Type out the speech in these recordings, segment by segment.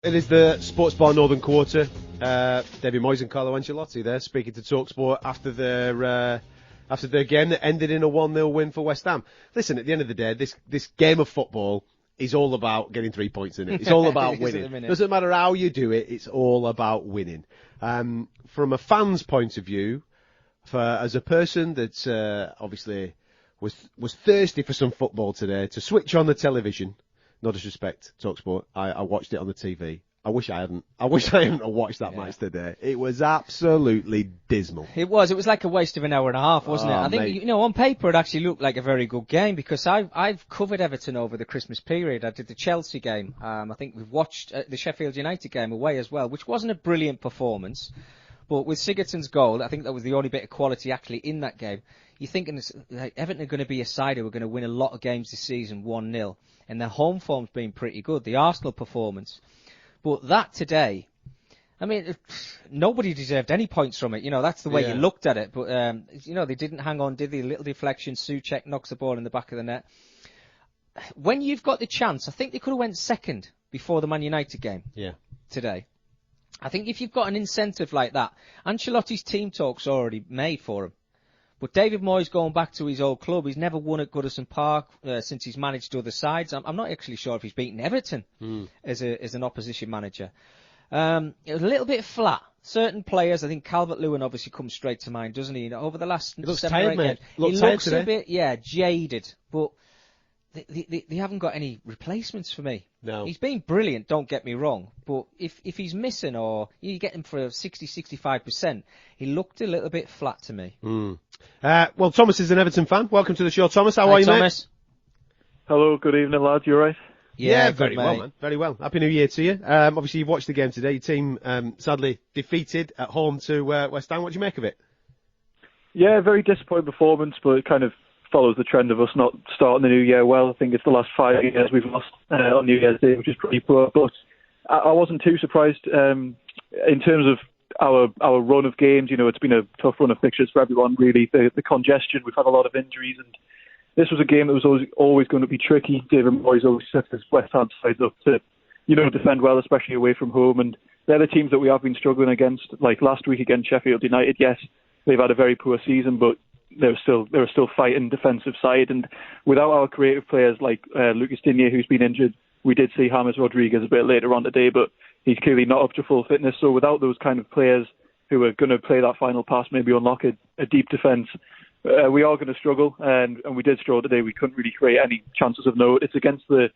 It is the Sports Bar Northern Quarter. David Moyes and Carlo Ancelotti there speaking to TalkSport after their game that ended in a 1-0 win for West Ham. Listen, at the end of the day, this game of football is all about getting 3 points in it. It's all about winning. Doesn't matter how you do it, it's all about winning. From a fan's point of view, as a person that obviously was thirsty for some football today, to switch on the television, no disrespect, TalkSport, I watched it on the TV. I wish I hadn't watched that match today. It was absolutely dismal. It was like a waste of an hour and a half, wasn't it? I think, on paper it actually looked like a very good game because I've covered Everton over the Christmas period. I did the Chelsea game. I think we've watched the Sheffield United game away as well, which wasn't a brilliant performance. But with Sigurdsson's goal, I think that was the only bit of quality actually in that game. You're thinking Everton are going to be a side who are going to win a lot of games this season 1-0. And their home form's been pretty good. The Arsenal performance. But that today, I mean, nobody deserved any points from it. That's the way you looked at it. But, they didn't hang on, did they? A little deflection. Souček knocks the ball in the back of the net. When you've got the chance, I think they could have went second before the Man United game today. I think if you've got an incentive like that, Ancelotti's team talk's already made for him. But David Moyes going back to his old club, he's never won at Goodison Park since he's managed other sides. I'm not actually sure if he's beaten Everton as an opposition manager. It was a little bit flat. Certain players, I think Calvert-Lewin obviously comes straight to mind, doesn't he? Over the last 7 or 8 games, he looks a bit, jaded. But they haven't got any replacements for me. No. He's been brilliant, don't get me wrong. But if he's missing or you get him for 60-65%, he looked a little bit flat to me. Well, Thomas is an Everton fan. Welcome to the show, Thomas. How are you, Thomas? Mate? Hello, good evening, lads. You all right? Yeah, very well, man. Very well. Happy New Year to you. Obviously, you've watched the game today. Your team, sadly, defeated at home to West Ham. What do you make of it? Yeah, very disappointing performance, but it kind of follows the trend of us not starting the new year well. I think it's the last 5 years we've lost on New Year's Day, which is pretty poor. But I wasn't too surprised in terms of our run of games. It's been a tough run of fixtures for everyone, really. The congestion, we've had a lot of injuries, and this was a game that was always going to be tricky. David Moyes always sets his West Ham sides up to, defend well, especially away from home. And they're the teams that we have been struggling against. Like last week against Sheffield United, yes, they've had a very poor season, but they're still fighting defensive side. And without our creative players like Lucas Digne, who's been injured, we did see James Rodriguez a bit later on today, but he's clearly not up to full fitness. So without those kind of players who are going to play that final pass, maybe unlock a deep defence, we are going to struggle. And we did struggle today. We couldn't really create any chances of note. It's against the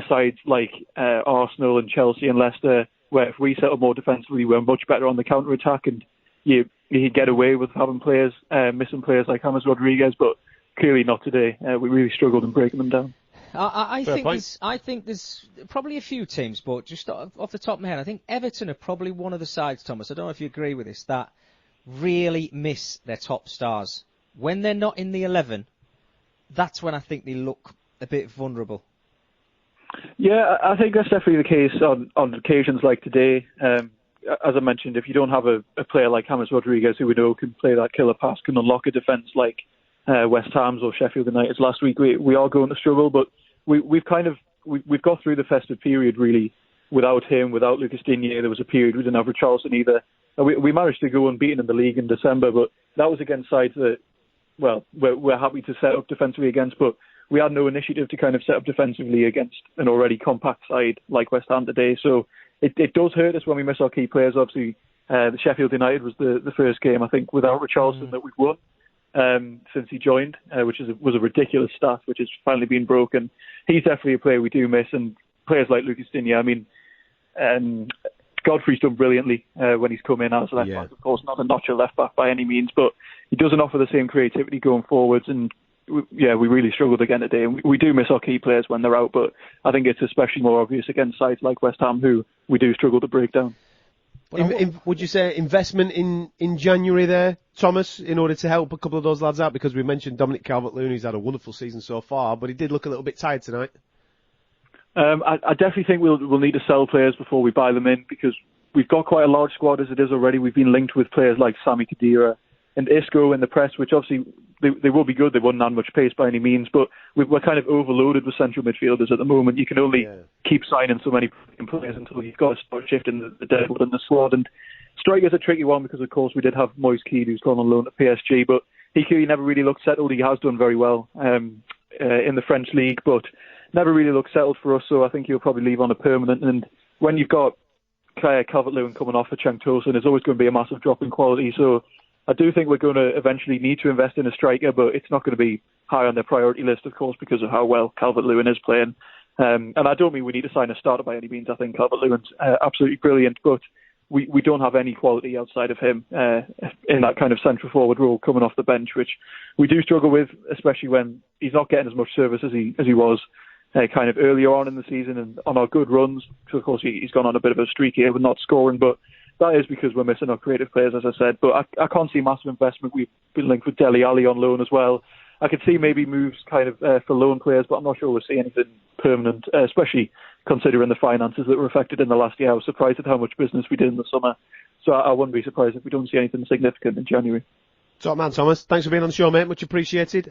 sides like Arsenal and Chelsea and Leicester, where if we set up more defensively, we're much better on the counter-attack, and you get away with having players, missing players like James Rodriguez, but clearly not today. We really struggled in breaking them down. I think there's probably a few teams, but just off the top of my head, I think Everton are probably one of the sides, Thomas, I don't know if you agree with this, that really miss their top stars. When they're not in the 11, that's when I think they look a bit vulnerable. Yeah, I think that's definitely the case on occasions like today. As I mentioned, if you don't have a player like James Rodriguez, who we know can play that killer pass, can unlock a defence like West Ham's or Sheffield United's last week, we are going to struggle. But we've got through the festive period really without him, without Lucas Digne. There was a period we didn't have Richarlison either. We managed to go unbeaten in the league in December, but that was against sides that, well, we're happy to set up defensively against, but we had no initiative to kind of set up defensively against an already compact side like West Ham today. So it does hurt us when we miss our key players. Obviously, the Sheffield United was the first game, I think, without Richarlison that we've won since he joined, which was a ridiculous stat, which has finally been broken. He's definitely a player we do miss, and players like Lucas Digne, I mean, Godfrey's done brilliantly when he's come in as left back. Of course, not a notcher left back by any means, but he doesn't offer the same creativity going forwards. And we really struggled again today. And we do miss our key players when they're out, but I think it's especially more obvious against sides like West Ham, who we do struggle to break down. Would you say investment in January there, Thomas, in order to help a couple of those lads out? Because we mentioned Dominic Calvert-Lewin, who's had a wonderful season so far, but he did look a little bit tired tonight. I definitely think we'll need to sell players before we buy them in, because we've got quite a large squad as it is already. We've been linked with players like Sami Khedira and Isco in the press, which obviously they will be good. They wouldn't have much pace by any means, but we're kind of overloaded with central midfielders at the moment. You can only keep signing so many players until you've got to start shifting the depth in the squad. And striker's a tricky one because, of course, we did have Moise Keane, who's gone on loan to PSG, but he never really looked settled. He has done very well in the French league, but never really looked settled for us, so I think he'll probably leave on a permanent. And when you've got Calvert-Lewin coming off for Cenk Tosun, there's always going to be a massive drop in quality, so I do think we're going to eventually need to invest in a striker, but it's not going to be high on their priority list, of course, because of how well Calvert-Lewin is playing. And I don't mean we need to sign a starter by any means. I think Calvert-Lewin's absolutely brilliant, but we don't have any quality outside of him in that kind of central forward role coming off the bench, which we do struggle with, especially when he's not getting as much service as he was kind of earlier on in the season and on our good runs. So of course he's gone on a bit of a streak here with not scoring, but that is because we're missing our creative players, as I said. But I can't see massive investment. We've been linked with Dele Alli on loan as well. I could see maybe moves kind of for loan players, but I'm not sure we'll see anything permanent, especially considering the finances that were affected in the last year. I was surprised at how much business we did in the summer. So I wouldn't be surprised if we don't see anything significant in January. Top man, Thomas. Thanks for being on the show, mate. Much appreciated.